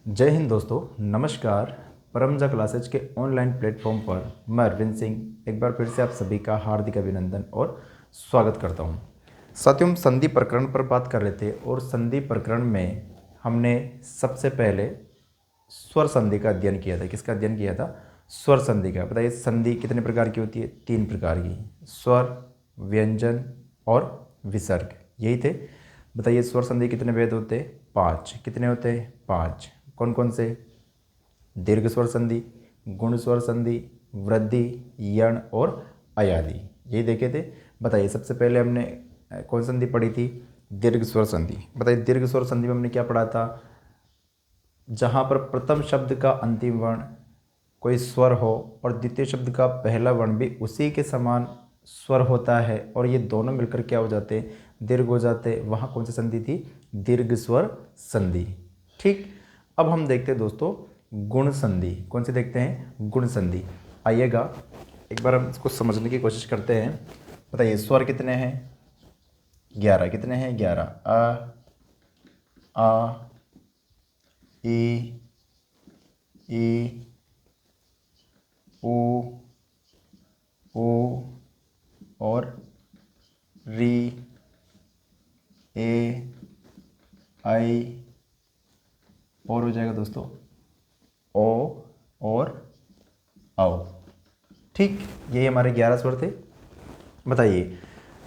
जय हिंद दोस्तों, नमस्कार। परमजा क्लासेज के ऑनलाइन प्लेटफॉर्म पर मैं अरविंद सिंह एक बार फिर से आप सभी का हार्दिक अभिनंदन और स्वागत करता हूं। साथियों, हम संधि प्रकरण पर बात कर रहे थे और संधि प्रकरण में हमने सबसे पहले स्वर संधि का अध्ययन किया था। किसका अध्ययन किया था? स्वर संधि का। बताइए, संधि कितने प्रकार की होती है? 3 प्रकार की, स्वर, व्यंजन और विसर्ग, यही थे। बताइए, स्वर संधि कितने भेद होते हैं? 5। कितने होते हैं? 5। कौन कौन से? दीर्घ स्वर संधि, गुण स्वर संधि, वृद्धि, यण और अयादि, यही देखे थे। बताइए, सबसे पहले हमने कौन संधि पढ़ी थी? दीर्घ स्वर संधि। बताइए, दीर्घ स्वर संधि में हमने क्या पढ़ा था? जहाँ पर प्रथम शब्द का अंतिम वर्ण कोई स्वर हो और द्वितीय शब्द का पहला वर्ण भी उसी के समान स्वर होता है और ये दोनों मिलकर क्या हो जाते? दीर्घ हो जाते। वहाँ कौन सी संधि थी? दीर्घ स्वर संधि। ठीक। अब हम देखते हैं दोस्तों गुण संधि। कौन सी देखते हैं? गुण संधि। आइएगा एक बार हम इसको समझने की कोशिश करते हैं। बताइए, स्वर कितने हैं? 11। कितने हैं? 11। आ, ई, ऊ, ओ और री, ए, आई और हो जाएगा दोस्तों ओ और आओ। ठीक, यही हमारे 11 स्वर थे। बताइए,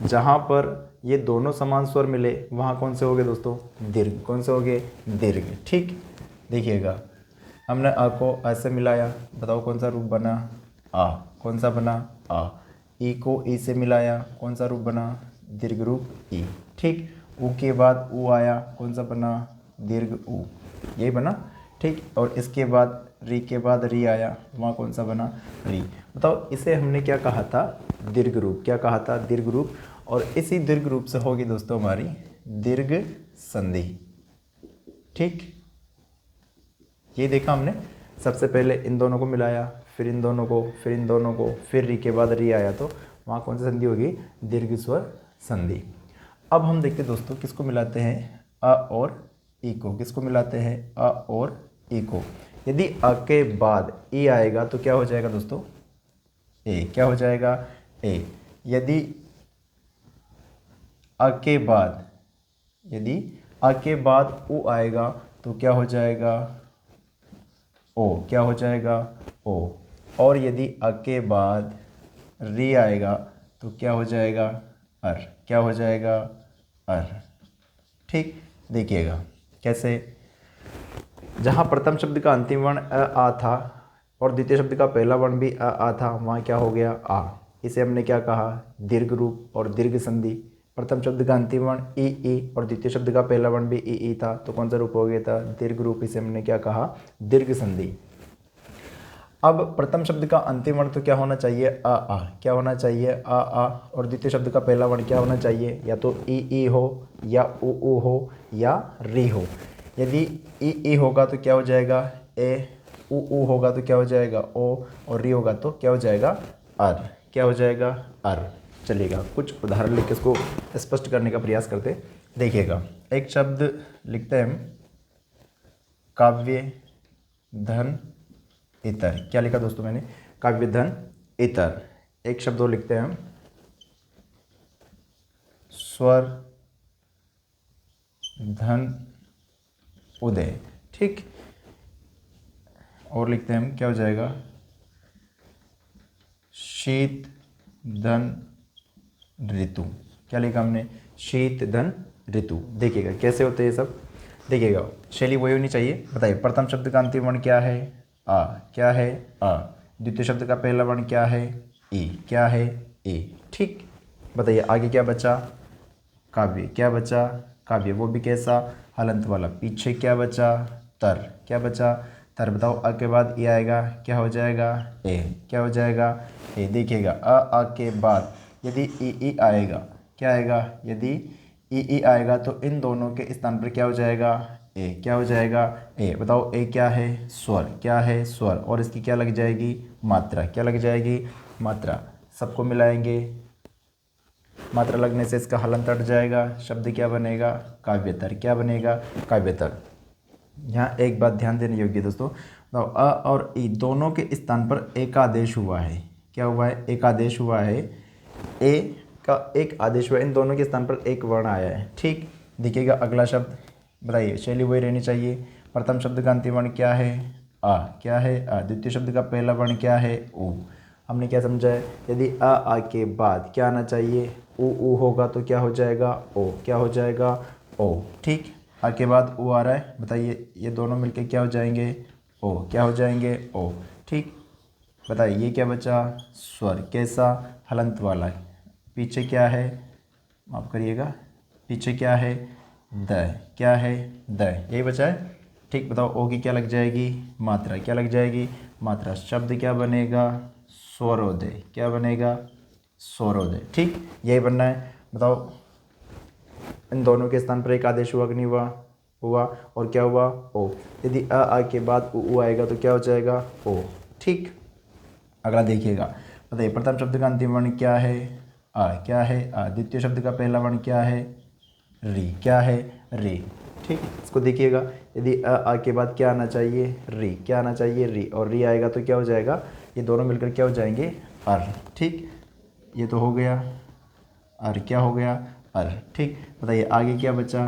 जहाँ पर ये दोनों समान स्वर मिले वहाँ कौन से हो गए दोस्तों? दीर्घ। कौन से हो गए? दीर्घ। ठीक, देखिएगा, हमने आ को ऐसे मिलाया, बताओ कौन सा रूप बना? आ। कौन सा बना? आ। ई को ई से मिलाया, कौन सा रूप बना? दीर्घ रूप ई। ठीक, ऊ के बाद ऊ आया, कौन सा बना? दीर्घ ऊ, यही बना। ठीक, और इसके बाद री के बाद री आया, वहाँ कौन सा बना? री। बताओ, इसे हमने क्या कहा था? दीर्घ रूप। क्या कहा था? दीर्घ रूप। और इसी दीर्घ रूप से होगी दोस्तों हमारी दीर्घ संधि। ठीक, ये देखा हमने। सबसे पहले इन दोनों को मिलाया, फिर इन दोनों को, फिर इन दोनों को, फिर री के बाद री आया, तो वहाँ कौन सी संधि होगी? दीर्घ स्वर संधि। अब हम देखते दोस्तों किसको मिलाते हैं? अ और ई को। किसको मिलाते हैं? अ और ई को। यदि अ के बाद ई आएगा तो क्या हो जाएगा दोस्तों? ए। क्या हो जाएगा? ए। यदि अ के बाद, यदि अ के बाद उ आएगा तो क्या हो जाएगा? ओ। क्या हो जाएगा? ओ। और यदि अ के बाद री आएगा तो क्या हो जाएगा? अर। क्या हो जाएगा? अर। ठीक, देखिएगा कैसे। जहाँ प्रथम शब्द का अंतिम वर्ण अ आ था और द्वितीय शब्द का पहला वर्ण भी अ आ था, वहाँ क्या हो गया? आ। इसे हमने क्या कहा? दीर्घ रूप और दीर्घ संधि। प्रथम शब्द का अंतिम वर्ण ई और द्वितीय शब्द का पहला वर्ण भी ई था, तो कौन सा रूप हो गया था? दीर्घ रूप। इसे हमने क्या कहा? दीर्घ संधि। अब प्रथम शब्द का अंतिम वर्ण तो क्या होना चाहिए? आ। क्या होना चाहिए? आ। और द्वितीय शब्द का पहला वर्ण क्या होना चाहिए? या तो ई हो, या ऊ हो, या री हो। यदि ई होगा तो क्या हो जाएगा? ए। ऊ होगा तो क्या हो जाएगा? ओ। और री होगा तो क्या हो जाएगा? अर। क्या हो जाएगा? अर। चलिएगा कुछ उदाहरण लिख के इसको स्पष्ट करने का प्रयास करते। देखिएगा, एक शब्द लिखते हैं हम, काव्य धन इतर। क्या लिखा दोस्तों मैंने? काव्य धन इतर। एक शब्द और लिखते हैं हम, स्वर धन उदय। ठीक, और लिखते हैं हम, क्या हो जाएगा? शीत धन ऋतु। क्या लिखा हमने? शीत धन ऋतु। देखिएगा कैसे होते हैं सब। देखिएगा, शैली वही होनी चाहिए। बताइए, प्रथम शब्द का अंतिम वर्ण क्या है? आ। क्या है? आ। द्वितीय शब्द का पहला वर्ण क्या है? ई। क्या है? ए। ठीक, बताइए आगे क्या बचा? काव्य। क्या बचा? काव्य, वो भी कैसा? हलंत वाला। पीछे क्या बचा? तर। क्या बचा? तर। बताओ, अ के बाद ई आएगा, क्या हो जाएगा? ए। क्या हो जाएगा? ए। देखिएगा, अ के बाद यदि ई आएगा, क्या आएगा? यदि ई आएगा तो इन दोनों के स्थान पर क्या हो जाएगा? ए। क्या हो जाएगा? ए। बताओ, ए क्या है? स्वर। क्या है? स्वर। और इसकी क्या लग जाएगी? मात्रा। क्या लग जाएगी? मात्रा। सबको मिलाएंगे, मात्रा लगने से इसका हलन हट जाएगा, शब्द क्या बनेगा? काव्यतर। क्या बनेगा? काव्यतर। यहाँ एक बात ध्यान देने योग्य है दोस्तों, तो अ और ई दोनों के स्थान पर एक आदेश हुआ है। क्या हुआ है? एक आदेश हुआ है। ए का एक आदेश हुआ है, इन दोनों के स्थान पर एक वर्ण आया है। ठीक, देखिएगा अगला शब्द, बताइए शैली वही रहनी चाहिए। प्रथम शब्द का अंतिम वर्ण क्या है? आ। क्या है? आ। द्वितीय शब्द का पहला वर्ण क्या है? ऊ। हमने क्या समझा है? यदि आ के बाद क्या आना चाहिए? ऊ होगा तो क्या हो जाएगा? ओ। क्या हो जाएगा? ओ। ठीक, आ के बाद ऊ आ रहा है, बताइए ये दोनों मिलके क्या हो जाएंगे? ओ। क्या हो जाएंगे? ओ। ठीक, बताइए ये क्या बचा? स्वर। कैसा? हलंत वाला। पीछे क्या है? माफ करिएगा, पीछे क्या है? द। क्या है? द। यही बचा है। ठीक, बताओ ओ की क्या लग जाएगी? मात्रा। क्या लग जाएगी? मात्रा। शब्द क्या बनेगा? स्वरोदय। क्या बनेगा? स्वरोदय। ठीक, यही बनना है। बताओ इन दोनों के स्थान पर एक आदेश हुआ कि नहीं हुआ? हुआ। और क्या हुआ? ओ। यदि आ के बाद ऊ आएगा तो क्या हो जाएगा? ओ। ठीक, अगला देखिएगा, बताइए प्रथम शब्द का अंतिम वर्ण क्या है? आ। क्या है? आ। द्वितीय शब्द का पहला वर्ण क्या है? री। क्या है? री। ठीक, इसको देखिएगा, यदि आ के बाद क्या आना चाहिए? री। क्या आना चाहिए? री। और री आएगा तो क्या हो जाएगा? ये दोनों मिलकर क्या हो जाएंगे? अर। ठीक, ये तो हो गया अर। क्या हो गया? अर। ठीक, बताइए आगे क्या बचा?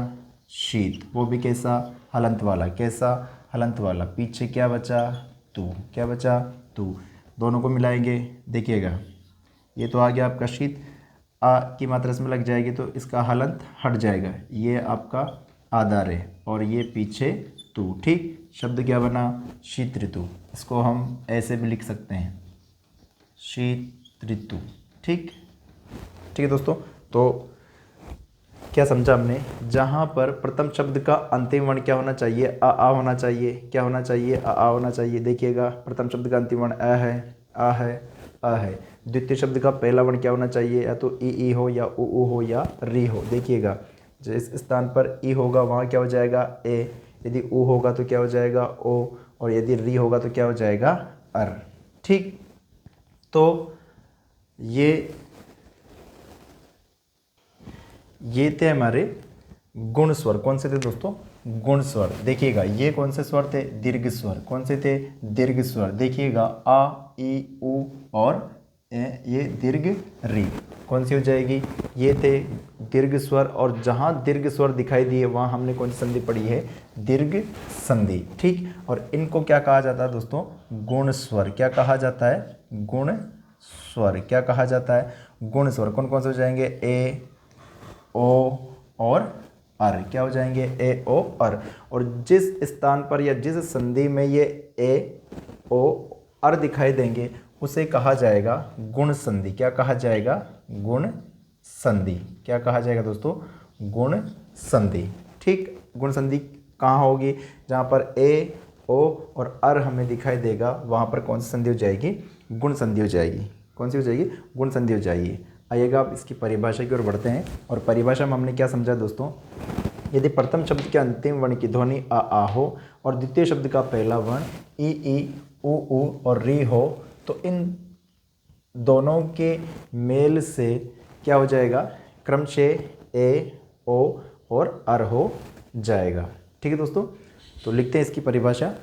शीत, वो भी कैसा? हलंत वाला। कैसा? हलंत वाला। पीछे क्या बचा? तू। क्या बचा? तू। दोनों को मिलाएंगे, देखिएगा ये तो आ गया आपका शीत, आ की मात्रा इसमें लग जाएगी तो इसका हलंत हट जाएगा, ये आपका आधार है और ये पीछे तू। ठीक, शब्द क्या बना? शीत ऋतु। इसको हम ऐसे भी लिख सकते हैं, शीत ऋतु। ठीक, ठीक है दोस्तों, तो क्या समझा हमने? जहाँ पर प्रथम शब्द का अंतिम वर्ण क्या होना चाहिए? आ होना चाहिए। क्या होना चाहिए? आ होना चाहिए। देखिएगा प्रथम शब्द का अंतिम वर्ण अ है, आ है, अ है। द्वितीय शब्द का पहला वर्ण क्या होना चाहिए? या तो ई हो या ऊ हो या री हो। देखिएगा जिस स्थान पर ई होगा वहाँ क्या हो जाएगा? ए। यदि ऊ होगा तो क्या हो जाएगा? ओ। और यदि री होगा तो क्या हो जाएगा? अर। ठीक, तो ये थे हमारे गुण स्वर। कौन से थे दोस्तों? गुण स्वर। देखिएगा ये कौन से स्वर थे? दीर्घ स्वर। कौन से थे? दीर्घ स्वर। देखिएगा आ, ई, ऊ और ये दीर्घ री। कौन सी हो जाएगी? ये थे दीर्घ स्वर, और जहाँ दीर्घ स्वर दिखाई दिए वहाँ हमने कौन सी संधि पढ़ी है? दीर्घ संधि। ठीक, और इनको क्या कहा जाता है दोस्तों? गुण स्वर। क्या कहा जाता है? गुण स्वर। क्या कहा जाता है? गुण स्वर। कौन कौन से हो जाएंगे? ए, ओ और अर। क्या हो जाएंगे? ए, ओ, अर। और जिस स्थान पर या जिस संधि में ये ए, ओ, अर दिखाई देंगे उसे कहा जाएगा गुण संधि। क्या कहा जाएगा? गुण संधि। क्या कहा जाएगा दोस्तों? गुण संधि। ठीक, गुण संधि कहाँ होगी? जहाँ पर ए, ओ और अर हमें दिखाई देगा वहाँ पर कौन सी संधि हो जाएगी? गुण संधि हो जाएगी। कौन सी हो जाएगी? गुण संधि हो जाएगी। आइएगा आप इसकी परिभाषा की ओर बढ़ते हैं, और परिभाषा में हमने क्या समझा दोस्तों? यदि प्रथम शब्द के अंतिम वर्ण की ध्वनि आ हो और द्वितीय शब्द का पहला वर्ण ई, ऊ और री हो तो इन दोनों के मेल से क्या हो जाएगा? क्रमशः ए, ओ और अर हो जाएगा। ठीक है दोस्तों, तो लिखते हैं इसकी परिभाषा।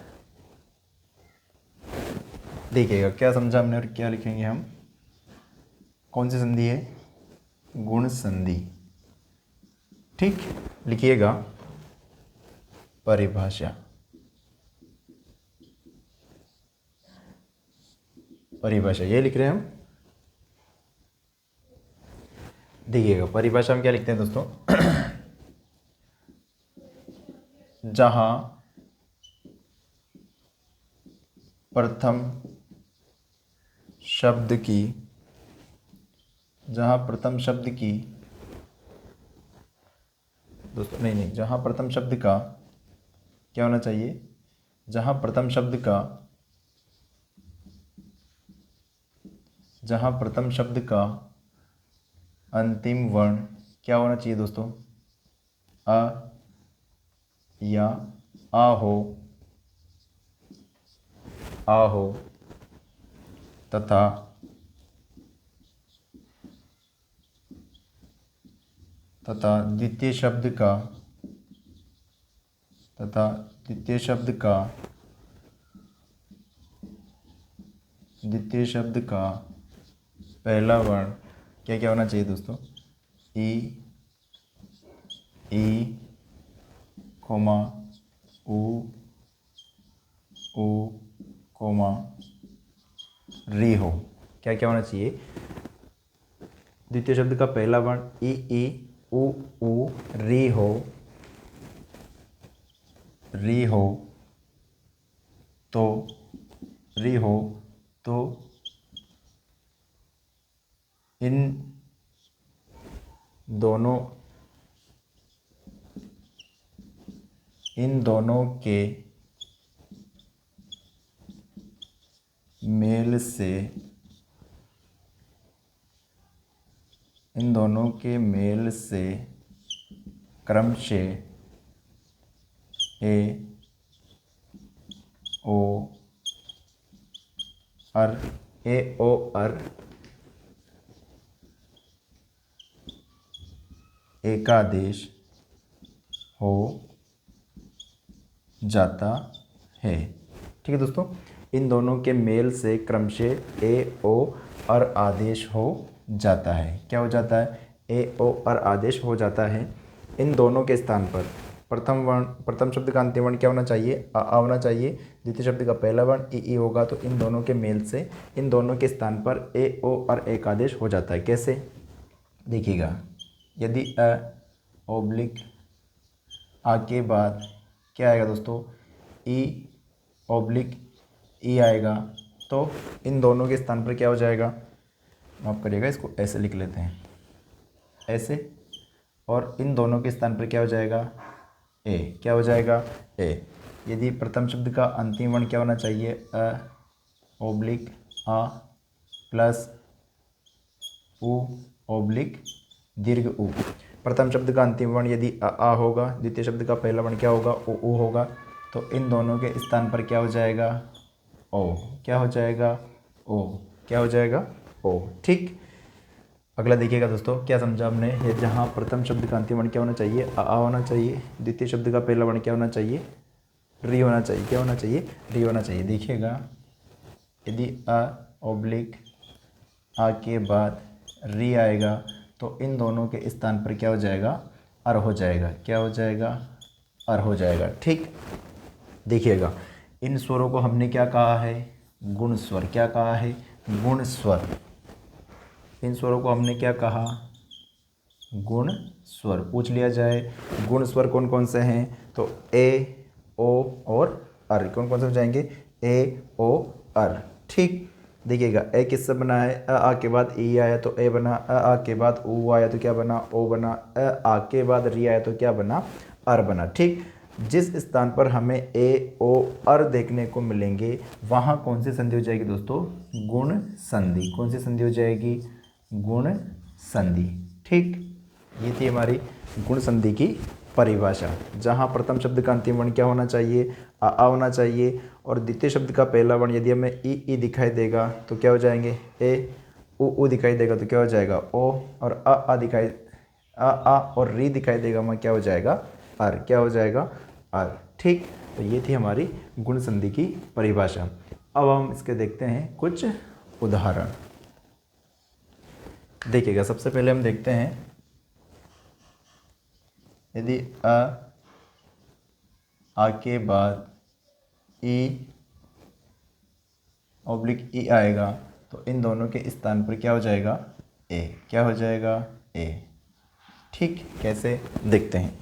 देखिएगा क्या समझा हमने और क्या लिखेंगे हम। कौन सी संधि है? गुण संधि। ठीक, लिखिएगा परिभाषा। परिभाषा ये लिख रहे हैं हम। देखिएगा परिभाषा में क्या लिखते हैं दोस्तों? जहां प्रथम शब्द की दोस्तों नहीं, जहां प्रथम शब्द का क्या होना चाहिए? जहां प्रथम शब्द का अंतिम वर्ण क्या होना चाहिए दोस्तों? अ या आ हो तथा द्वितीय शब्द का तथा द्वितीय शब्द का पहला वर्ण क्या क्या होना चाहिए दोस्तों? ई, कोमा, ऊ, कोमा, री हो। क्या क्या होना चाहिए? द्वितीय शब्द का पहला वर्ण ई, ऊ, री हो, तो इन दोनों के मेल से क्रमशः ए, ओ, अर एकादेश हो जाता है। ठीक है दोस्तों, इन दोनों के मेल से क्रमशः ए, ओ, अर आदेश हो जाता है। क्या हो जाता है? ए, ओ, अर आदेश हो जाता है। इन दोनों के स्थान पर प्रथम शब्द का अंतिम वर्ण क्या होना चाहिए? आ होना चाहिए। द्वितीय शब्द का पहला वर्ण ई होगा, तो इन दोनों के मेल से इन दोनों के स्थान पर ए, ओ, अर एक आदेश हो जाता है। कैसे? देखिएगा, यदि अ ओब्लिक आ के बाद क्या आएगा दोस्तों? ई ओब्लिक ई आएगा, तो इन दोनों के स्थान पर क्या हो जाएगा? माफ़ करिएगा, इसको ऐसे लिख लेते हैं, ऐसे, और इन दोनों के स्थान पर क्या हो जाएगा? ए। क्या हो जाएगा? ए। यदि प्रथम शब्द का अंतिम वर्ण क्या होना चाहिए? अ ओब्लिक आ प्लस उ ओब्लिक दीर्घ उ। प्रथम शब्द का अंतिम वर्ण यदि आ होगा, द्वितीय शब्द का पहला वर्ण क्या होगा? उ होगा, तो इन दोनों के स्थान पर क्या हो जाएगा? ओ। क्या हो जाएगा? ओ। क्या हो जाएगा? ओ। ठीक, अगला देखिएगा दोस्तों, क्या समझा हमने? ये जहाँ प्रथम शब्द का अंतिम वर्ण क्या होना चाहिए? आ होना चाहिए। द्वितीय शब्द का पहला वर्ण क्या होना चाहिए? री होना चाहिए। क्या होना चाहिए? री होना चाहिए। देखिएगा, यदि अ ओब्लिक आ के बाद री आएगा, तो इन दोनों के स्थान पर क्या हो जाएगा? अर हो जाएगा। क्या हो जाएगा? अर हो जाएगा। ठीक, देखिएगा, इन स्वरों को हमने क्या कहा है? गुण स्वर। क्या कहा है? गुण स्वर। इन स्वरों को हमने क्या कहा? गुण स्वर। पूछ लिया जाए गुण स्वर कौन कौन से हैं, तो ए, ओ और अर। कौन कौन से हो जाएंगे? ए, ओ, अर। ठीक, देखिएगा, ए किससे बना है? आ के बाद ई आया तो ए बना, आ के बाद ऊ आया तो क्या बना? ओ बना, आ के बाद री आया तो क्या बना? अर बना। ठीक, जिस स्थान पर हमें ए, ओ, अर देखने को मिलेंगे, वहाँ कौन सी संधि हो जाएगी दोस्तों? गुण संधि। कौन सी संधि हो जाएगी? गुण संधि। ठीक, ये थी हमारी गुण संधि की परिभाषा, जहाँ प्रथम शब्द का अंतिम वर्ण क्या होना चाहिए? आ होना चाहिए, और द्वितीय शब्द का पहला वर्ण यदि हमें ई दिखाई देगा तो क्या हो जाएंगे? ए, उ दिखाई देगा तो क्या हो जाएगा? ओ, और आ दिखाई आ और री दिखाई देगा, वहाँ क्या हो जाएगा? अर। क्या हो जाएगा? अर। ठीक, तो ये थी हमारी गुण संधि की परिभाषा। अब हम इसके देखते हैं कुछ उदाहरण। देखिएगा, सबसे पहले हम देखते हैं, यदि आ के बाद ई ओब्लिक ई आएगा, तो इन दोनों के स्थान पर क्या हो जाएगा? ए। क्या हो जाएगा? ए। ठीक, कैसे देखते हैं?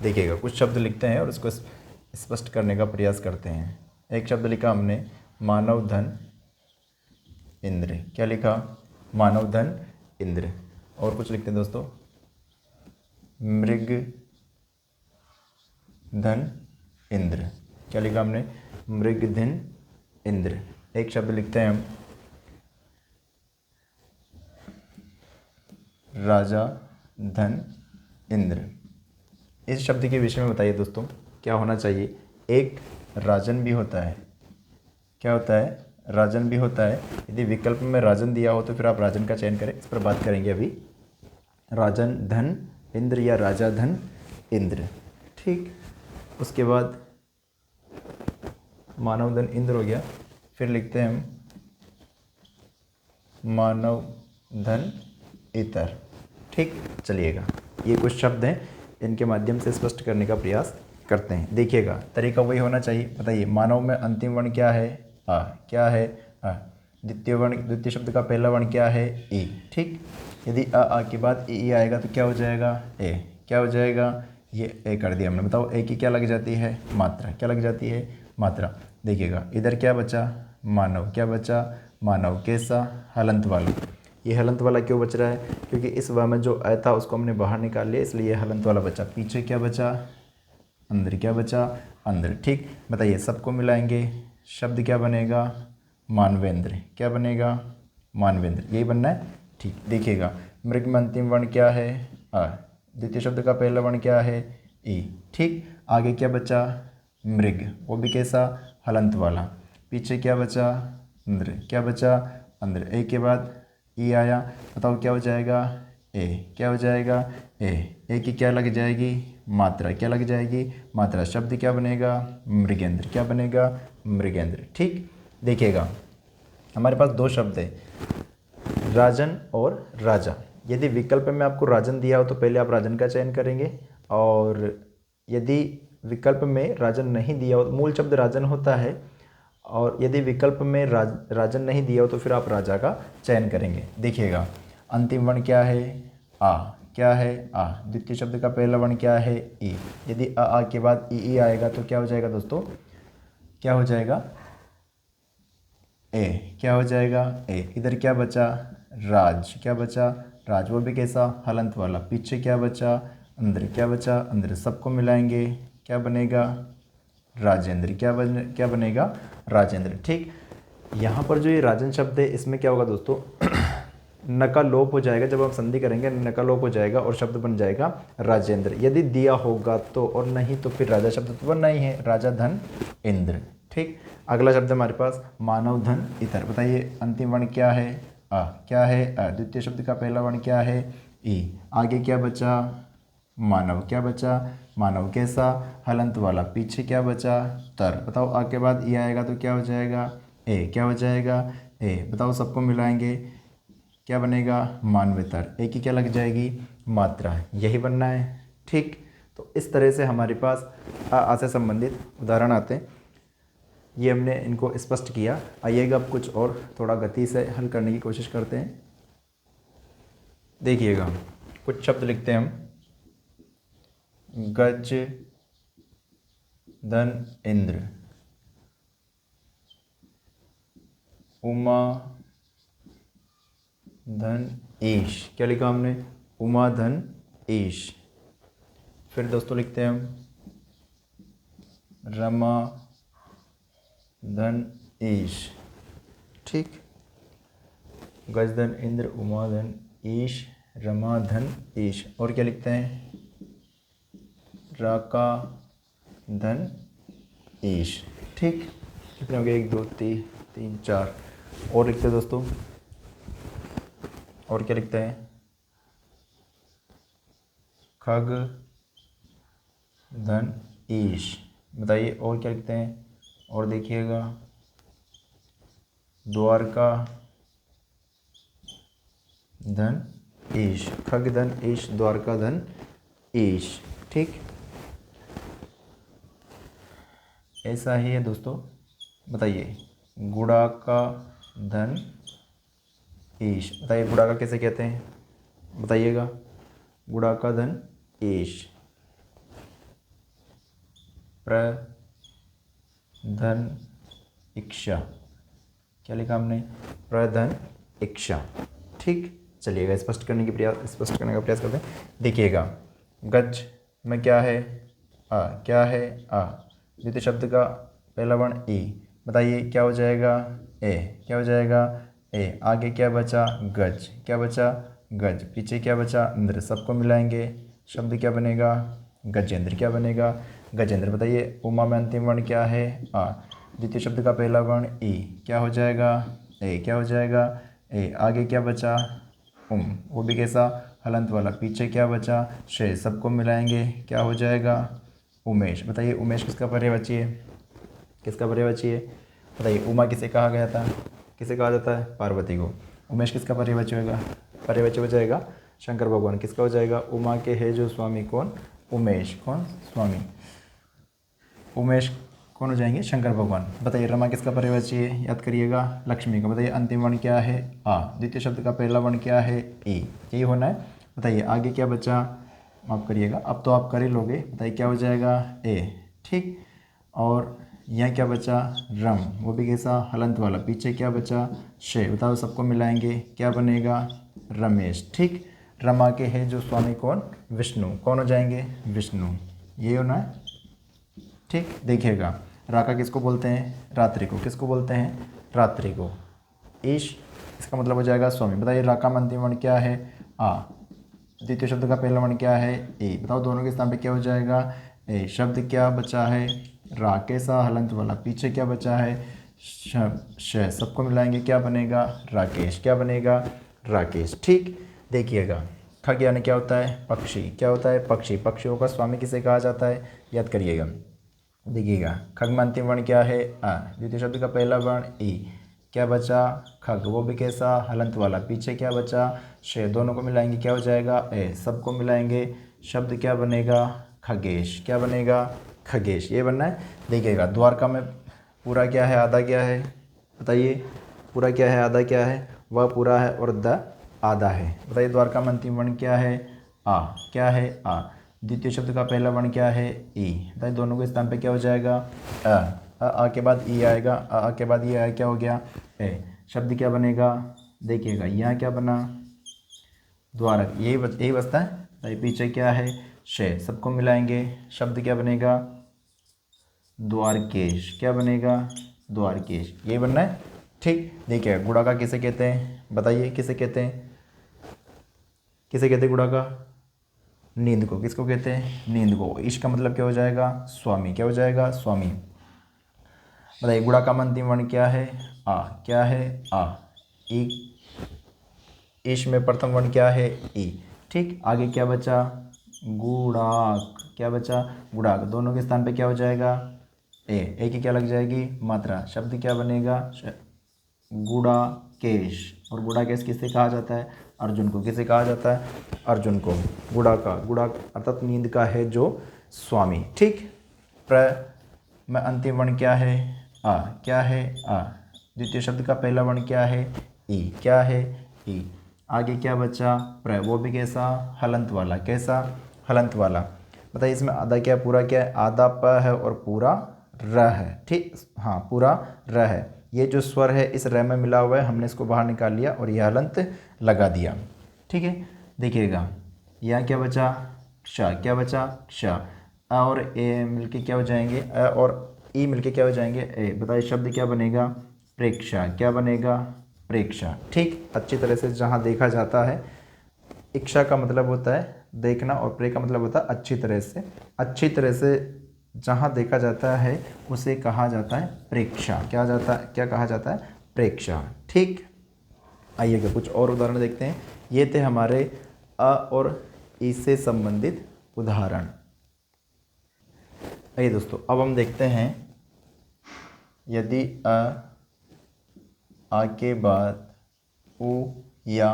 देखिएगा, कुछ शब्द लिखते हैं और उसको स्पष्ट करने का प्रयास करते हैं। एक शब्द लिखा हमने, मानव धन इंद्र। क्या लिखा? मानव धन इंद्र। और कुछ लिखते हैं दोस्तों, मृग धन इंद्र। क्या लिखा हमने? मृग धन इंद्र। एक शब्द लिखते हैं हम, राजा धन इंद्र। इस शब्द के विषय में बताइए दोस्तों, क्या होना चाहिए? एक राजन भी होता है। क्या होता है? राजन भी होता है। यदि विकल्प में राजन दिया हो तो फिर आप राजन का चयन करें, इस पर बात करेंगे अभी। राजन धन इंद्र या राजा धन इंद्र। ठीक, उसके बाद मानव धन इंद्र हो गया, फिर लिखते हैं हम मानव धन इतर। ठीक, चलिएगा ये कुछ शब्द हैं, इनके माध्यम से स्पष्ट करने का प्रयास करते हैं। देखिएगा तरीका वही होना चाहिए। बताइए मानव में अंतिम वर्ण क्या है? आ। क्या है? आ। द्वितीय शब्द का पहला वर्ण क्या है? ई। ठीक, यदि आ के बाद ई आएगा तो क्या हो जाएगा? ए। क्या हो जाएगा? ये ए कर दिया हमने। बताओ ए की क्या लग जाती है? मात्रा। क्या लग जाती है? मात्रा। देखिएगा इधर क्या बचा? मानव। क्या बचा? मानव। कैसा? हलंत वाला। ये हलंत वाला क्यों बच रहा है? क्योंकि इस व में जो अ था उसको हमने बाहर निकाल लिया, इसलिए ये हलंत वाला बचा। पीछे क्या बचा? अंदर। क्या बचा? अंदर। ठीक, बताइए सबको मिलाएंगे, शब्द क्या बनेगा? मानवेंद्र। क्या बनेगा? मानवेंद्र। यही बनना है। ठीक, देखिएगा मृग में अंतिम वर्ण क्या है? आ। द्वितीय शब्द का पहला वर्ण क्या है? ई। ठीक, आगे क्या बचा? मृग, वो भी कैसा? हलंत वाला। पीछे क्या बचा? अंदर। क्या बचा? अंदर। ए के बाद ई आया, बताओ क्या हो जाएगा? ए। क्या हो जाएगा? ए की क्या लग जाएगी? मात्रा। क्या लग जाएगी? मात्रा। शब्द क्या बनेगा? मृगेंद्र। क्या बनेगा? मृगेंद्र। ठीक, देखिएगा हमारे पास दो शब्द है, राजन और राजा। यदि विकल्प में आपको राजन दिया हो तो पहले आप राजन का चयन करेंगे, और यदि विकल्प में राजन नहीं दिया हो, मूल शब्द राजन होता है, और यदि विकल्प में राजन नहीं दिया हो तो फिर आप राजा का चयन करेंगे। देखिएगा अंतिम वर्ण क्या है? आ। क्या है? आ। द्वितीय शब्द का पहला वर्ण क्या है? ई। यदि आ के बाद ई आएगा तो क्या हो जाएगा दोस्तों? क्या हो जाएगा? ए। क्या हो जाएगा? ए। इधर क्या बचा? राज। क्या बचा? राज, वो भी कैसा? हलंत वाला। पीछे क्या बचा? अंदर। क्या बचा? अंदर। सबको मिलाएंगे क्या बनेगा? राजेंद्र। क्या बनेगा? राजेंद्र। ठीक, यहाँ पर जो ये राजन शब्द है इसमें क्या होगा दोस्तों? न का लोप हो जाएगा, जब हम संधि करेंगे न का लोप हो जाएगा और शब्द बन जाएगा राजेंद्र। यदि दिया होगा तो, और नहीं तो फिर राजा शब्द तो बनना ही है, राजा धन इंद्र। ठीक, अगला शब्द हमारे पास मानव धन इतर। बताइए अंतिम वर्ण क्या है? आ। क्या है? आ। द्वितीय शब्द का पहला वर्ण क्या है? ई। आगे क्या बचा? मानव। क्या बचा? मानव कैसा? हलंत वाला। पीछे क्या बचा? तर। बताओ आ के बाद ई आएगा तो क्या हो जाएगा? ए। क्या हो जाएगा? ए। बताओ सबको मिलाएंगे क्या बनेगा? मानवेतर। ए की क्या लग जाएगी? मात्रा। यही बनना है। ठीक, तो इस तरह से हमारे पास आ से संबंधित उदाहरण आते हैं। ये हमने इनको स्पष्ट किया। आइएगा अब कुछ और थोड़ा गति से हल करने की कोशिश करते हैं। देखिएगा कुछ शब्द लिखते हैं हम। गज धन इंद्र, उमा धन ईश। क्या लिखा हमने? उमा धन ईश। फिर दोस्तों लिखते हैं हम रमा धन ईश। ठीक, गज धन इंद्र, उमा धन ईश, रमा धन ईश। और क्या लिखते हैं? राका धन ईश। ठीक, कितने हो गए? 1 2 3 4। और लिखते हैं दोस्तों, और क्या लिखते हैं? खग धन ईश। बताइए और क्या लिखते हैं? और देखिएगा द्वारका धन ईश। खग धन ईश, द्वारका धन ईश। ठीक, ऐसा ही है दोस्तों। बताइए गुड़ाका धन ईश। बताइए गुड़ाका कैसे कहते हैं? बताइएगा। गुड़ाका धन ईश। प्रधन इक्षा। क्या लिखा हमने? प्रधन इक्षा। ठीक, चलिएगा स्पष्ट करने का प्रयास करते हैं। देखिएगा गज में क्या है? आ। क्या है? आ। द्वितीय शब्द का पहला वर्ण ई। बताइए क्या हो जाएगा? ए। क्या हो जाएगा? ए। आगे क्या बचा? गज। क्या बचा? गज। पीछे क्या बचा? अंदर। सबको मिलाएंगे शब्द क्या बनेगा? गजेंद्र। क्या बनेगा? गजेंद्र। बताइए उमा में अंतिम वर्ण क्या है? आ। द्वितीय शब्द का पहला वर्ण ई। क्या हो जाएगा? ए। क्या हो जाएगा? ए। आगे क्या बचा? वो भी कैसा? हलंत वाला। पीछे क्या बचा? शे। सबको मिलाएंगे क्या हो जाएगा? उमेश। बताइए उमेश किसका पर्यायवाची है? किसका पर्यायवाची है? बताइए उमा किसे कहा गया था? किसे कहा जाता है? पार्वती को। उमेश किसका पर्यायवाची होगा? पर्यायवाची हो जाएगा शंकर भगवान। किसका हो जाएगा? उमा के है जो स्वामी कौन? उमेश। कौन? स्वामी। उमेश कौन हो जाएंगे? शंकर भगवान। बताइए रमा किसका पर्यायवाची है? याद करिएगा लक्ष्मी का। बताइए अंतिम वर्ण क्या है? आ। द्वितीय शब्द का पहला वर्ण क्या है? ए। यही होना है। बताइए आगे क्या बचा? माफ करिएगा, अब तो आप कर ही लोगे। बताइए क्या हो जाएगा? ए। ठीक। और यहाँ क्या बचा? रम, वो भी कैसा? हलंत वाला। पीछे क्या बचा? शे। बताओ सबको मिलाएंगे क्या बनेगा? रमेश। ठीक। रमा के है जो स्वामी कौन? विष्णु। कौन हो जाएंगे? विष्णु। ये होना है। ठीक। देखिएगा राका किसको बोलते हैं? रात्रि को। किसको बोलते हैं? रात्रि को। ईश इसका मतलब हो जाएगा स्वामी। बताइए राका में अंतिम वर्ण क्या है? आ। द्वितीय शब्द का पहला वर्ण क्या है? ए। बताओ दोनों के स्थान पे क्या हो जाएगा? ए। शब्द क्या बचा है? रा। कैसा? हलंत वाला। पीछे क्या बचा है? श। सबको मिलाएंगे क्या बनेगा? राकेश। क्या बनेगा? राकेश। ठीक। देखिएगा खग यानी क्या होता है? पक्षी। क्या होता है? पक्षी। पक्षियों का स्वामी किसे कहा जाता है? याद करिएगा। देखिएगा खग में अंतिम वर्ण क्या है? आ। द्वितीय शब्द का पहला वर्ण ई। क्या बचा? खग, वो भी कैसा? हलंत वाला। पीछे क्या बचा? शे। दोनों को मिलाएंगे क्या हो जाएगा? ए। सबको मिलाएंगे शब्द क्या बनेगा? खगेश। क्या बनेगा? खगेश। ये बनना है। देखिएगा द्वारका में पूरा क्या है? आधा क्या है? बताइए पूरा क्या है? आधा क्या है? वह पूरा है और द आधा है। बताइए द्वारका में अंतिम वर्ण क्या है? आ। क्या है? आ। द्वितीय शब्द का पहला वर्ण क्या है? ई। बताइए दोनों के स्थान पे क्या हो जाएगा? आ के बाद ई आएगा। आ के बाद ये आया, क्या हो गया? ए। शब्द क्या बनेगा? देखिएगा यहाँ क्या बना? द्वारक। यही बचता है। बताइए पीछे क्या है? शे। सबको मिलाएंगे शब्द क्या बनेगा? द्वारकेश। क्या बनेगा? द्वारकेश। यही बनना है। ठीक। देखिए गुड़ाका किसे कहते हैं? बताइए किसे कहते हैं? किसे कहते हैं गुड़ाका? नींद को। किसको कहते हैं? नींद को। ईश का मतलब क्या हो जाएगा? स्वामी। क्या हो जाएगा? स्वामी। बताइए गुड़ा का अंतिम वर्ण क्या है? आ। क्या है? आ। ई। ईश में प्रथम वर्ण क्या है? ई। ठीक। आगे क्या बचा? गुड़ाक। क्या बचा? गुड़ाक। दोनों के स्थान पे क्या हो जाएगा? ए की क्या लग जाएगी? मात्रा। शब्द क्या बनेगा? गुड़ाकेश। और गुड़ाकेश किसे कहा जाता है? अर्जुन को। किसे कहा जाता है? अर्जुन को। गुड़ा का, गुड़ा अर्थात नींद का है जो स्वामी। ठीक। प्र में अंतिम वर्ण क्या है? आ। क्या है? आ। द्वितीय शब्द का पहला वर्ण क्या है? ई। क्या है? ई। आगे क्या बचा? प्र, वो भी कैसा? हलंत वाला। कैसा? हलंत वाला। बताइए इसमें आधा क्या पूरा क्या है? आधा प है और पूरा र है। ठीक। हाँ पूरा र है। ये जो स्वर है इस र में मिला हुआ है, हमने इसको बाहर निकाल लिया और यह हलंत लगा दिया। ठीक है। देखिएगा यहाँ क्या बचा? क्ष। क्या बचा? क्ष। अ और ए मिलके क्या हो जाएंगे? अ और ई मिलके क्या हो जाएंगे? ए। बताइए शब्द क्या बनेगा? प्रेक्षा। क्या बनेगा? प्रेक्षा। ठीक। अच्छी तरह से जहाँ देखा जाता है, इच्छा का मतलब होता है देखना और प्रे का मतलब होता है अच्छी तरह से। अच्छी तरह से जहाँ देखा जाता है उसे कहा जाता है प्रेक्षा। क्या जाता है? क्या कहा जाता है? प्रेक्षा। ठीक। आइएगा कुछ और उदाहरण देखते हैं। ये थे हमारे अ और ई से संबंधित उदाहरण। आइए दोस्तों अब हम देखते हैं यदि आ के बाद उ या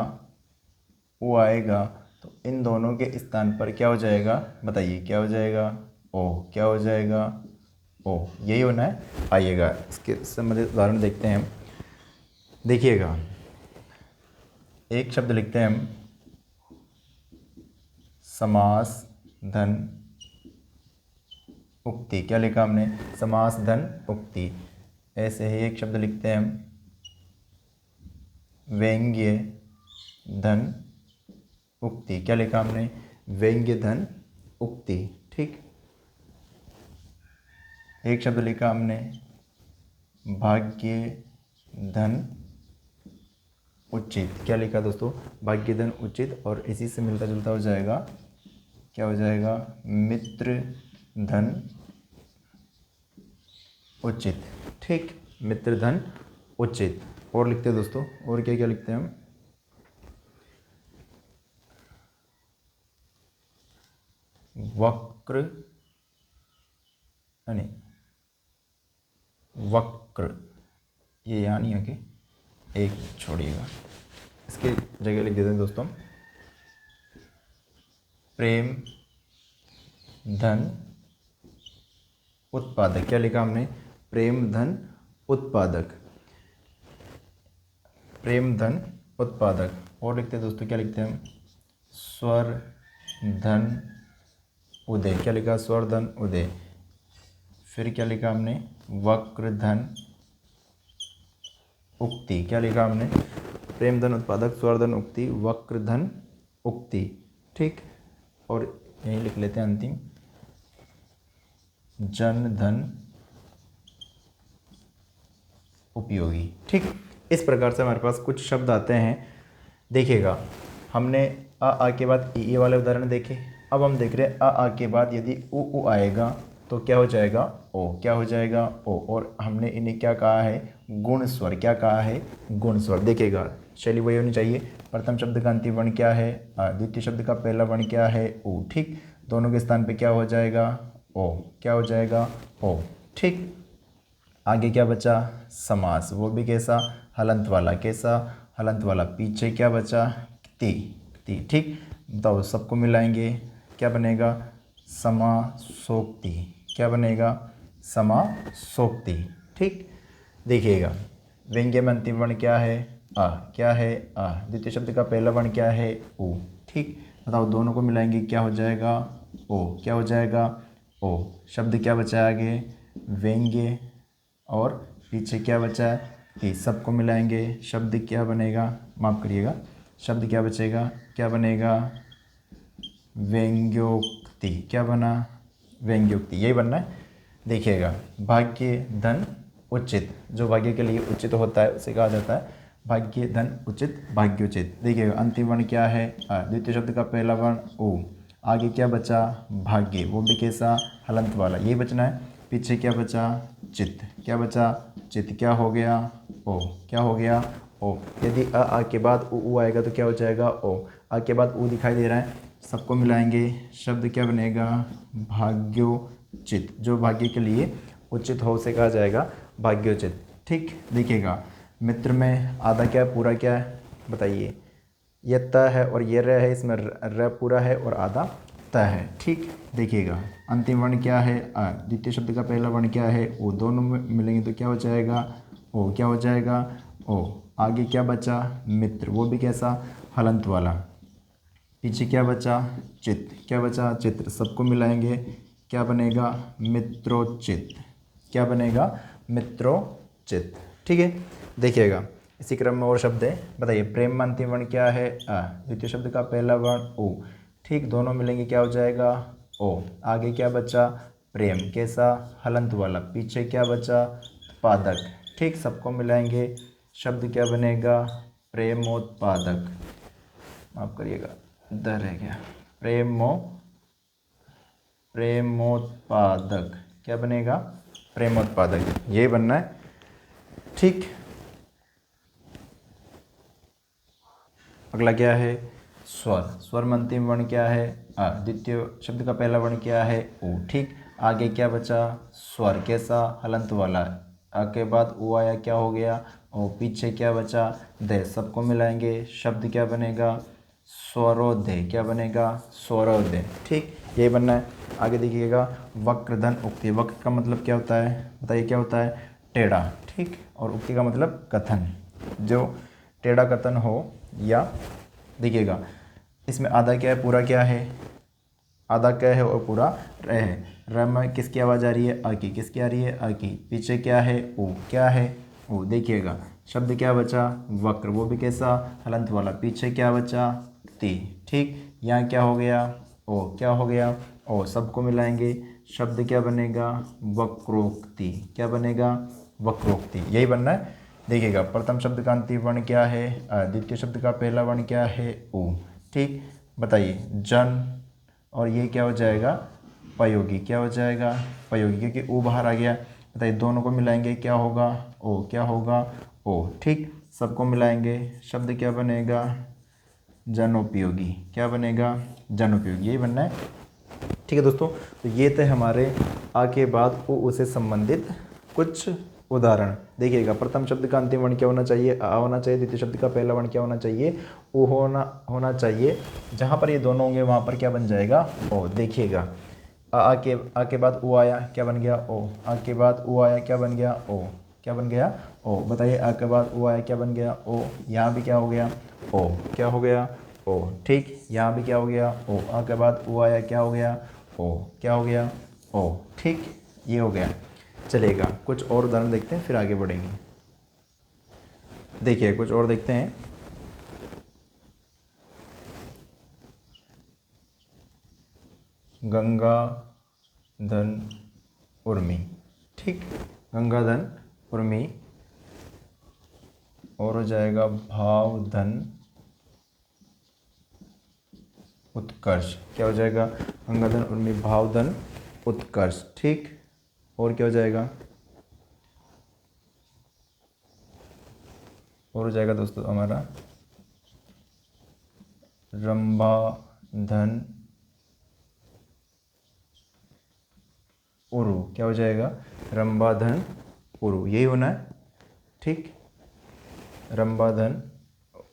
उ आएगा तो इन दोनों के स्थान पर क्या हो जाएगा? बताइए क्या हो जाएगा? ओ। क्या हो जाएगा? ओ। यही होना है। आइएगा इसके संबंधित उदाहरण देखते हैं हम। देखिएगा एक शब्द लिखते हैं हम, समास धन उक्ति। क्या लिखा हमने? समास धन उक्ति। ऐसे ही एक शब्द लिखते हैं हम, व्यंग्य धन उक्ति। क्या लिखा हमने? व्यंग्य धन उक्ति। ठीक। एक शब्द लिखा हमने, भाग्य धन उचित। क्या लिखा दोस्तों? भाग्य धन उचित। और इसी से मिलता जुलता हो जाएगा, क्या हो जाएगा? मित्र धन उचित। ठीक। मित्र धन उचित। और लिखते हैं दोस्तों, और क्या क्या लिखते हैं हम? वक्र नहीं, वक्र, ये यहाँ नहीं आके एक छोड़िएगा, इसके जगह लिख देते हैं दोस्तों प्रेम धन उत्पादक। क्या लिखा हमने? प्रेम धन उत्पादक, प्रेम धन उत्पादक। और लिखते हैं दोस्तों, क्या लिखते हैं हम? स्वर धन उदय। क्या लिखा? स्वर धन उदय। फिर क्या लिखा हमने? वक्र धन उक्ति। क्या लिखा हमने? प्रेम धन उत्पादक, स्वर धन उक्ति, वक्र धन उक्ति। ठीक, और यही लिख लेते हैं अंतिम, जन धन उपयोगी। ठीक, इस प्रकार से हमारे पास कुछ शब्द आते हैं। देखिएगा, हमने आ के बाद ई वाले उदाहरण देखे। अब हम देख रहे हैं आ के बाद यदि उ आएगा तो क्या हो जाएगा? ओ। क्या हो जाएगा? ओ। और हमने इन्हें क्या कहा है? गुण स्वर। क्या कहा है? गुण स्वर। देखिएगा, शैली वही होनी चाहिए। प्रथम शब्द का अंतिम वर्ण क्या है? आ। द्वितीय शब्द का पहला वर्ण क्या है? ओ। ठीक, दोनों के स्थान पे क्या हो जाएगा? ओ। क्या हो जाएगा? ओ। ठीक, आगे क्या बचा? समास, वो भी कैसा? हलंत वाला। कैसा? हलंत वाला। पीछे क्या बचा? ती। ती। ठीक, बताओ, सबको मिलाएंगे क्या बनेगा? समासोक्ति। क्या बनेगा? समासोक्ति। ठीक, देखिएगा, व्यंग्य में अंतिम वर्ण क्या है? आ। क्या है? आ। द्वितीय शब्द का पहला वर्ण क्या है? ओ। ठीक, बताओ, दोनों को मिलाएंगे क्या हो जाएगा? ओ। क्या हो जाएगा? ओ। शब्द क्या बचा है आगे? व्यंग्य, और पीछे क्या बचा है? ती। सबको मिलाएंगे, शब्द क्या बनेगा? माफ़ करिएगा, शब्द क्या बचेगा? क्या बनेगा? व्यंग्योक्ति। क्या बना? व्यंग्योक्ति, यही बनना है। देखिएगा, भाग्य धन उचित, जो भाग्य के लिए उचित होता है उसे कहा जाता है भाग्य धन उचित, भाग्योचित। देखिएगा, अंतिम वर्ण क्या है? द्वितीय शब्द का पहला वर्ण ओ। आगे क्या बचा? भाग्य, वो भी कैसा? हलंत वाला, यही बचना है। पीछे क्या बचा? चित्त। क्या बचा? चित्त। क्या हो गया? ओ। क्या हो गया? ओ। यदि आ के बाद उ आएगा तो क्या हो जाएगा? ओ। आ के बाद उ दिखाई दे रहा है, सबको मिलाएंगे, शब्द क्या बनेगा? भाग्योचित, जो भाग्य के लिए उचित हो उसे कहा जाएगा भाग्योचित। ठीक, देखिएगा, मित्र में आधा क्या है, पूरा क्या है? बताइए। ये त है और ये र है, इसमें र पूरा है और आधा त है। ठीक, देखिएगा, अंतिम वर्ण क्या है? आ। द्वितीय शब्द का पहला वर्ण क्या है? ओ। दोनों में मिलेंगे तो क्या हो जाएगा? ओ। क्या हो जाएगा? ओ। आगे क्या बचा? मित्र, वो भी कैसा? हलंत वाला। पीछे क्या बचा? चित्त। क्या बचा? चित्र। सबको मिलाएंगे, क्या बनेगा? मित्रोचित। क्या बनेगा? मित्रोचित। ठीक है, देखिएगा, इसी क्रम में और शब्द है। बताइए, प्रेम में अंतिम वर्ण क्या है? अ। द्वितीय शब्द का पहला वर्ण ओ। ठीक, दोनों मिलेंगे क्या हो जाएगा? ओ। आगे क्या बचा? प्रेम, कैसा? हलंत वाला। पीछे क्या बचा? पादक। ठीक, सबको मिलाएंगे, शब्द क्या बनेगा? प्रेमोत्पादक। माफ करिएगा, द रह गया। प्रेमोत्पादक। क्या बनेगा? प्रेमोत्पादक, ये बनना है। ठीक, अगला क्या है? स्वर। स्वर में अंतिम वर्ण क्या है? आ। द्वितीय शब्द का पहला वर्ण क्या है? ओ। ठीक, आगे क्या बचा? स्वर, कैसा? हलंत वाला। आ के बाद ओ आया, क्या हो गया? ओ। पीछे क्या बचा? दे। सबको मिलाएंगे, शब्द क्या बनेगा? स्वरोदय। क्या बनेगा? स्वरोदय। ठीक, ये बनना है। आगे देखिएगा, वक्रधन उक्ति। वक्र का मतलब क्या होता है? बताइए, क्या होता है? टेढ़ा। ठीक, और उक्ति का मतलब कथन, जो टेढ़ा कथन हो। या देखिएगा, इसमें आधा क्या है, पूरा क्या है? आधा क्या है और पूरा र है। र में किसकी आवाज़ आ रही है? आ की। किसकी आ रही है? आ की। पीछे क्या है? ओ। क्या है? ओ। देखिएगा, शब्द क्या बचा? वक्र, वो भी कैसा? हलंत वाला। पीछे क्या बचा? ती। ठीक, यहाँ क्या हो गया? ओ। क्या हो गया? ओ। सबको मिलाएंगे, शब्द क्या बनेगा? वक्रोक्ति। क्या बनेगा? वक्रोक्ति, यही बनना है। देखिएगा, प्रथम शब्द का अंतिम वर्ण क्या है? अ। द्वितीय शब्द का पहला वर्ण क्या है? ओ। ठीक, बताइए, जन, और ये क्या हो जाएगा? पयोगी। क्या हो जाएगा? पयोगी, क्योंकि ओ बाहर आ गया। बताइए, दोनों को मिलाएंगे क्या होगा? ओ। क्या होगा? ओ। ठीक, सबको मिलाएंगे, शब्द क्या बनेगा? जनोपयोगी। क्या बनेगा? जनोपयोगी, यही बनना है। ठीक है दोस्तों, तो ये थे हमारे आ के बाद उ से संबंधित कुछ उदाहरण। देखिएगा, प्रथम शब्द का अंतिम वर्ण क्या होना चाहिए? आ होना चाहिए। द्वितीय शब्द का पहला वर्ण क्या होना चाहिए? ओ होना चाहिए। जहाँ पर ये दोनों होंगे वहाँ पर क्या बन जाएगा? ओ। देखिएगा, आ के बाद ओ आया, क्या बन गया? ओ। आ के बाद ओ आया, क्या बन गया? ओ। क्या बन गया? ओ। बताइए, आ के बाद ओ आया, क्या बन गया? ओ। यहाँ भी क्या हो गया? ओ। क्या हो गया? ओ। ठीक, यहाँ भी क्या हो गया? ओ। आ के बाद ओ आया, क्या हो गया? ओ। क्या हो गया? ओ। ठीक, ये हो गया। चलेगा, कुछ और उदाहरण देखते हैं फिर आगे बढ़ेंगे। देखिए, कुछ और देखते हैं। गंगा धन उर्मी। ठीक, गंगा धन उर्मी, और हो जाएगा भाव धन उत्कर्ष। क्या हो जाएगा? गंगा धन उर्मी, भाव धन उत्कर्ष। ठीक, और क्या हो जाएगा? और हो जाएगा दोस्तों हमारा रंभा धन उरु। क्या हो जाएगा? रंभा धन उरु, यही होना है। ठीक, रंभा धन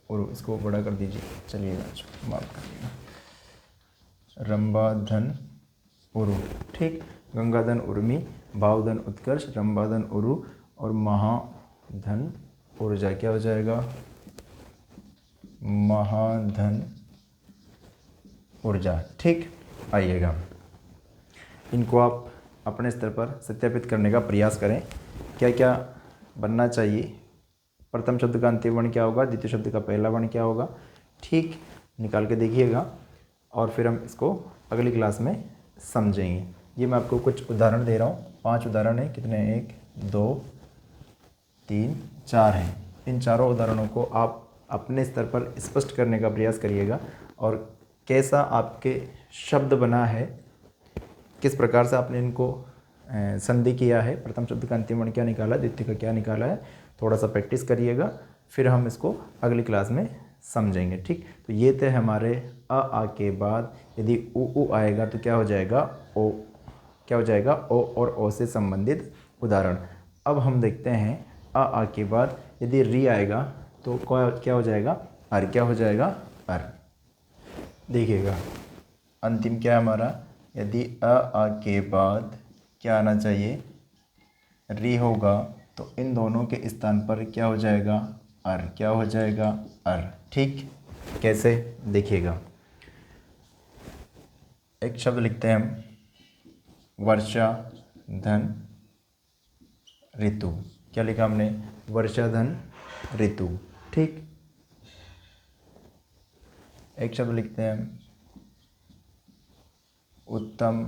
उरु, इसको बड़ा कर दीजिए। चलिएगा, माफ करिएगा, रंभा धन उरु। ठीक, गंगाधन उर्मी, भावधन उत्कर्ष, रंभाधन उरु और महाधन ऊर्जा। क्या हो जाएगा? महाधन ऊर्जा। ठीक, आइएगा, इनको आप अपने स्तर पर सत्यापित करने का प्रयास करें। क्या क्या बनना चाहिए? प्रथम शब्द का अंतिम वर्ण क्या होगा? द्वितीय शब्द का पहला वर्ण क्या होगा? ठीक, निकाल के देखिएगा और फिर हम इसको अगली क्लास में समझेंगे। ये मैं आपको कुछ उदाहरण दे रहा हूँ, 5 उदाहरण हैं। कितने हैं? 1 2 3 4 हैं। इन चारों उदाहरणों को आप अपने स्तर पर स्पष्ट करने का प्रयास करिएगा और कैसा आपके शब्द बना है, किस प्रकार से आपने इनको संधि किया है, प्रथम शब्द का अंतिम वर्ण क्या निकाला, द्वितीय का क्या निकाला है, थोड़ा सा प्रैक्टिस करिएगा। फिर हम इसको अगली क्लास में समझेंगे। ठीक, तो ये थे हमारे आ के बाद यदि उ आएगा तो क्या हो जाएगा? ओ। क्या हो जाएगा? ओ और ओ से संबंधित उदाहरण। अब हम देखते हैं आ के बाद यदि री आएगा तो क्या हो जाएगा? अर। क्या हो जाएगा? अर। देखिएगा, अंतिम क्या है हमारा? यदि आ के बाद क्या आना चाहिए? री होगा तो इन दोनों के स्थान पर क्या हो जाएगा? अर। क्या हो जाएगा? अर। ठीक, कैसे? देखिएगा, एक शब्द लिखते हैं हम, वर्षा धन ऋतु। क्या लिखा हमने? वर्षा धन ऋतु। ठीक, एक शब्द लिखते हैं हम, उत्तम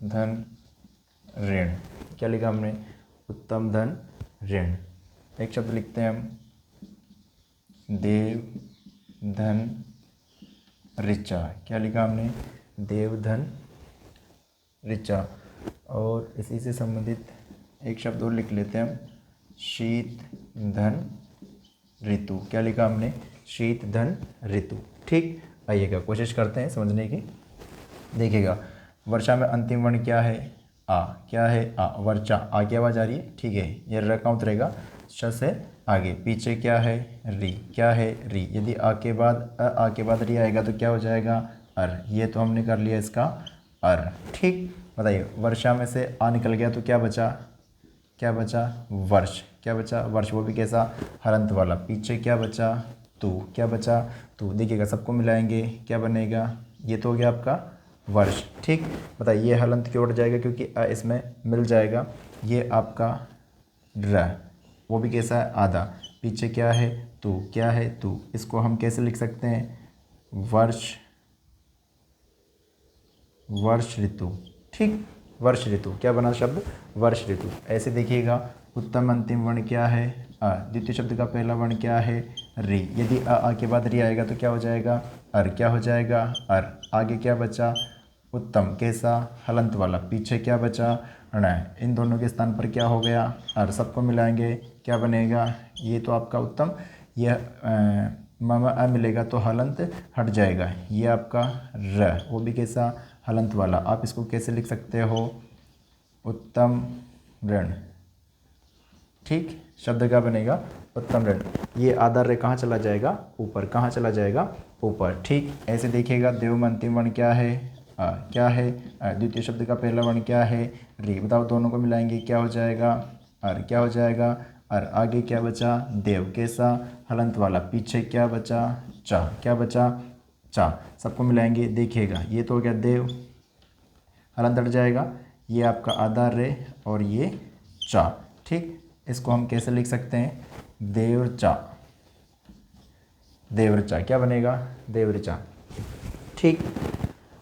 धन ऋण। क्या लिखा हमने? उत्तम धन ऋण। एक शब्द लिखते हैं हम, देव धन ऋचा। क्या लिखा हमने? देव धन ऋचा। और इसी से संबंधित एक शब्द और लिख लेते हैं हम, शीत धन ऋतु। क्या लिखा हमने? शीत धन ऋतु। ठीक, आइएगा, कोशिश करते हैं समझने की। देखिएगा, वर्षा में अंतिम वर्ण क्या है? आ। क्या है? आ। वर्षा, आ की आवाज़ आ रही है। ठीक है, ये र का उतरेगा श से आगे। पीछे क्या है? री। क्या है? री। यदि आ के बाद री आएगा तो क्या हो जाएगा? अर। ये तो हमने कर लिया इसका अर। ठीक, बताइए, वर्षा में से आ निकल गया तो क्या बचा? क्या बचा? वर्ष। क्या बचा? वर्ष, वो भी कैसा? हलंत वाला। पीछे क्या बचा? तू। क्या बचा? तू। देखिएगा, सबको मिलाएंगे क्या बनेगा? ये तो हो गया आपका वर्ष। ठीक, बताइए, ये हलंत क्यों उठ जाएगा? क्योंकि इसमें मिल जाएगा। ये आपका र, वो भी कैसा है? आधा। पीछे क्या है? तू। क्या है? तू। इसको हम कैसे लिख सकते हैं? वर्ष ऋतु। ठीक, वर्ष ऋतु। क्या बना शब्द? वर्ष ऋतु। ऐसे देखिएगा, उत्तम अंतिम वर्ण क्या है? अ। द्वितीय शब्द का पहला वर्ण क्या है? री। यदि आ के बाद री आएगा तो क्या हो जाएगा? अर। क्या हो जाएगा? अर। आगे क्या बचा? उत्तम, कैसा? हलंत वाला। पीछे क्या बचा? ण। इन दोनों के स्थान पर क्या हो गया? अर। सबको मिलाएंगे क्या बनेगा? ये तो आपका उत्तम। यह म मिलेगा तो हलंत हट जाएगा। ये आपका र, वो भी कैसा? हलंत वाला। आप इसको कैसे लिख सकते हो, उत्तम ऋण। ठीक, शब्द क्या बनेगा, उत्तम ऋण। ये आधार रे कहाँ चला जाएगा, ऊपर। कहाँ चला जाएगा, ऊपर। ठीक, ऐसे देखिएगा देव में अंतिम वर्ण क्या है, क्या है, द्वितीय शब्द का पहला वर्ण क्या है, री। बताओ, दोनों को मिलाएंगे क्या हो जाएगा, अर। क्या हो जाएगा, अर। आगे क्या बचा, देव। कैसा, हलंत वाला। पीछे क्या बचा, चा। क्या बचा, चा। सबको मिलाएंगे, देखिएगा ये तो हो गया देव, हलंत हट जाएगा, ये आपका आधार रे और ये चा। ठीक, इसको हम कैसे लिख सकते हैं, देवरचा। देवरचा क्या बनेगा, देवरचा। ठीक,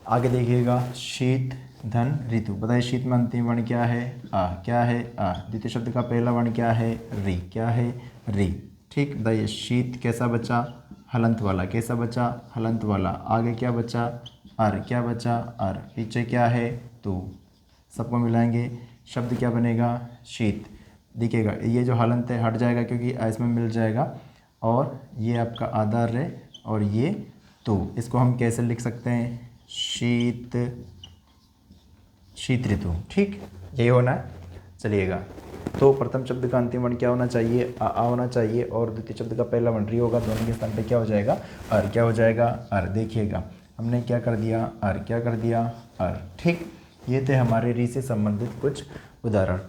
आगे देखिएगा शीत धन ऋतु। बताइए शीत में अंतिम वर्ण क्या है, आ। क्या है, आ। द्वितीय शब्द का पहला वर्ण क्या है, री। क्या है, री। ठीक, बताइए शीत कैसा बचा, हलंत वाला। कैसा बचा, हलंत वाला। आगे क्या बचा, अर। क्या बचा, अर। पीछे क्या है, तू। सबको मिलाएंगे, शब्द क्या बनेगा, शीत। देखिएगा ये जो हलंत है हट जाएगा क्योंकि इसमें मिल जाएगा, और ये आपका आधार है और ये तो। इसको हम कैसे लिख सकते हैं, शीत, शीत ऋतु। ठीक, यही होना है। चलिएगा, तो प्रथम शब्द का अंतिम वर्ण क्या होना चाहिए, आ होना चाहिए, और द्वितीय शब्द का पहला वर्ण री होगा। दोनों के स्थान पे क्या हो जाएगा, अर। क्या हो जाएगा, अर। देखिएगा हमने क्या कर दिया, अर। क्या कर दिया, अर। ठीक, ये थे हमारे री से संबंधित कुछ उदाहरण।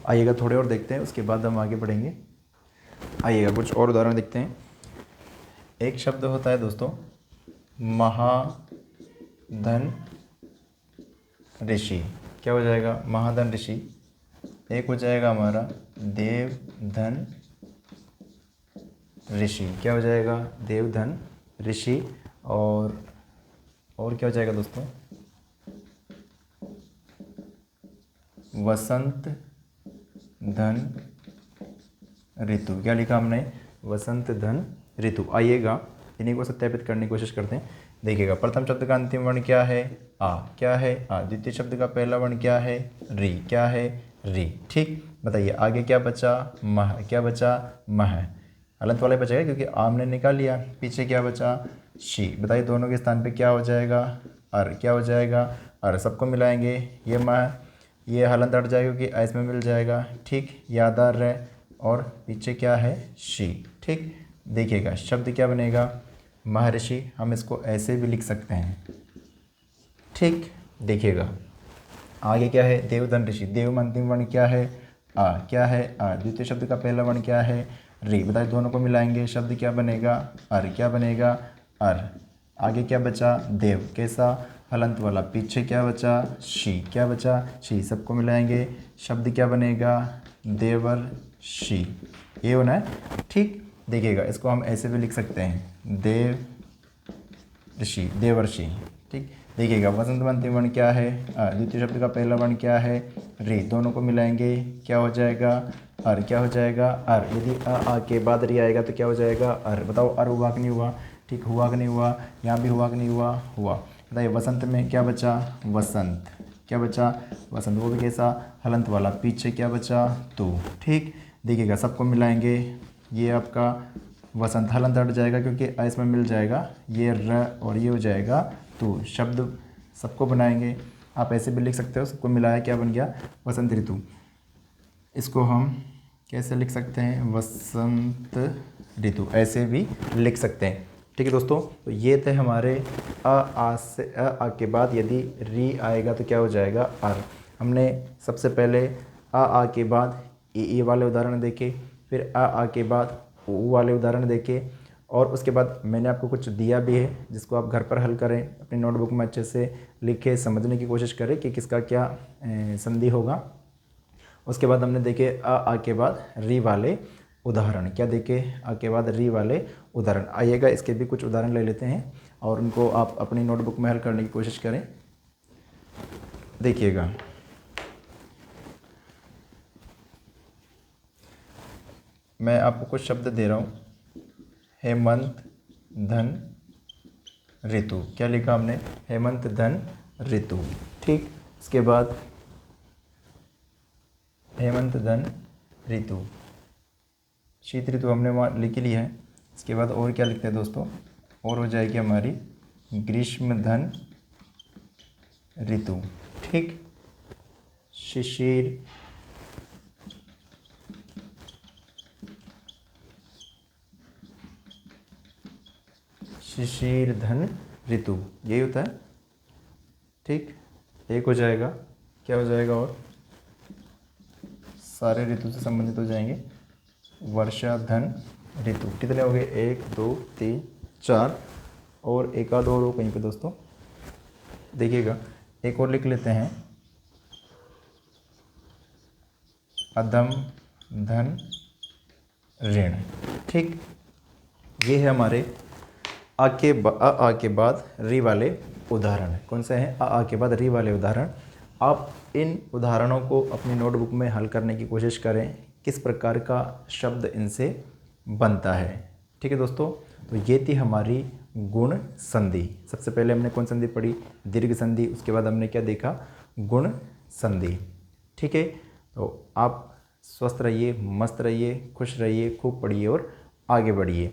आइएगा थोड़े और देखते हैं, उसके बाद हम आगे बढ़ेंगे। आइएगा कुछ और उदाहरण देखते हैं। एक शब्द होता है दोस्तों महाधन ऋषि। क्या हो जाएगा, महाधन ऋषि। एक हो जाएगा हमारा देवधन ऋषि। क्या हो जाएगा, देवधन ऋषि। और क्या हो जाएगा दोस्तों, वसंत धन ऋतु। क्या लिखा हमने, वसंत धन ऋतु। आइएगा इन्हीं को सत्यापित करने की कोशिश करते हैं। देखिएगा प्रथम शब्द का अंतिम वर्ण क्या है, आ। क्या है, आ। द्वितीय शब्द का पहला वर्ण क्या है, री। क्या है, री। ठीक, बताइए आगे क्या बचा, मह। क्या बचा, मह। हलंत वाला बचेगा क्योंकि आमने निकाल लिया। पीछे क्या बचा, शी। बताइए दोनों के स्थान पे क्या हो जाएगा, अर। क्या हो जाएगा, अर। सबको मिलाएंगे, ये मह, ये हलंत हट जाएगा क्योंकि इसमें मिल जाएगा। ठीक, यादार रहे, और पीछे क्या है, शी। ठीक, देखिएगा शब्द क्या बनेगा, महर्षि। हम इसको ऐसे भी लिख सकते हैं। ठीक, देखिएगा आगे क्या है, देवधन ऋषि। देव में अंतिम वर्ण क्या है, आ। क्या है, आ। द्वितीय शब्द का पहला वर्ण क्या है, री। बताइए दोनों को मिलाएंगे, शब्द क्या बनेगा, अर। क्या बनेगा, अर। आगे क्या बचा, देव। कैसा, हलंत वाला। पीछे क्या बचा, शी। क्या बचा, शी। सबको मिलाएंगे, शब्द क्या बनेगा, देवर शी। ये होना है। ठीक, देखिएगा इसको हम ऐसे भी लिख सकते हैं, देव ऋषि, देवर्षि। ठीक, देखिएगा वसंत में अंतिम वर्ण क्या है, द्वितीय शब्द का पहला वर्ण क्या है, री। दोनों को मिलाएंगे क्या हो जाएगा, अर। क्या हो जाएगा, अर। यदि आ के बाद री आएगा तो क्या हो जाएगा, अर। बताओ अर हुआ कि नहीं हुआ, ठीक, हुआ कि नहीं हुआ, यहाँ भी हुआ कि नहीं हुआ, हुआ। बताइए वसंत में क्या बचा, वसंत। क्या बचा, वसंत। वो भी कैसा, हलंत वाला। पीछे क्या बचा, तू। ठीक, देखिएगा सबको मिलाएंगे, ये आपका वसंत। हलंत हट जाएगा क्योंकि इसमें मिल जाएगा, ये र और ये हो जाएगा तू। शब्द सबको बनाएंगे, आप ऐसे भी लिख सकते हो, सबको मिलाया क्या बन गया, वसंत ऋतु। इसको हम कैसे लिख सकते हैं, वसंत ऋतु, ऐसे भी लिख सकते हैं। ठीक है दोस्तों, तो ये थे हमारे आ से आ के बाद यदि री आएगा तो क्या हो जाएगा, अर। हमने सबसे पहले आ के बाद ए वाले उदाहरण देखे, फिर आ के बाद ऊ वाले उदाहरण देखे, और उसके बाद मैंने आपको कुछ दिया भी है जिसको आप घर पर हल करें, अपनी नोटबुक में अच्छे से लिखें, समझने की कोशिश करें कि किसका क्या संधि होगा। उसके बाद हमने देखे आ के बाद री वाले उदाहरण। क्या देखे, आ के बाद री वाले उदाहरण। आइएगा इसके भी कुछ उदाहरण ले लेते हैं और उनको आप अपनी नोटबुक में हल करने की कोशिश करें। देखिएगा मैं आपको कुछ शब्द दे रहा हूँ, हेमंत धन ऋतु। क्या लिखा हमने, हेमंत धन ऋतु। ठीक, इसके बाद हेमंत धन ऋतु, शीत ऋतु हमने वहाँ लिख ली है। इसके बाद और क्या लिखते हैं दोस्तों, और हो जाएगी हमारी ग्रीष्म धन ऋतु। ठीक, शिशिर, शिशिर धन ऋतु, यही होता है। ठीक, एक हो जाएगा, क्या हो जाएगा और सारे ऋतु से संबंधित हो जाएंगे। वर्षा धन ऋतु, कितने हो गए, 1 2 3 4 और एक आध और हो कहीं पे दोस्तों, देखिएगा। एक और लिख लेते हैं, अधम धन ऋण। ठीक, ये है हमारे आ के बाद री वाले उदाहरण। कौन से हैं, आ के बाद री वाले उदाहरण। आप इन उदाहरणों को अपनी नोटबुक में हल करने की कोशिश करें, किस प्रकार का शब्द इनसे बनता है। ठीक है दोस्तों, तो ये थी हमारी गुण संधि। सबसे पहले हमने कौन संधि पढ़ी, दीर्घ संधि, उसके बाद हमने क्या देखा, गुण संधि। ठीक है, तो आप स्वस्थ रहिए, मस्त रहिए, खुश रहिए, खूब पढ़िए और आगे बढ़िए।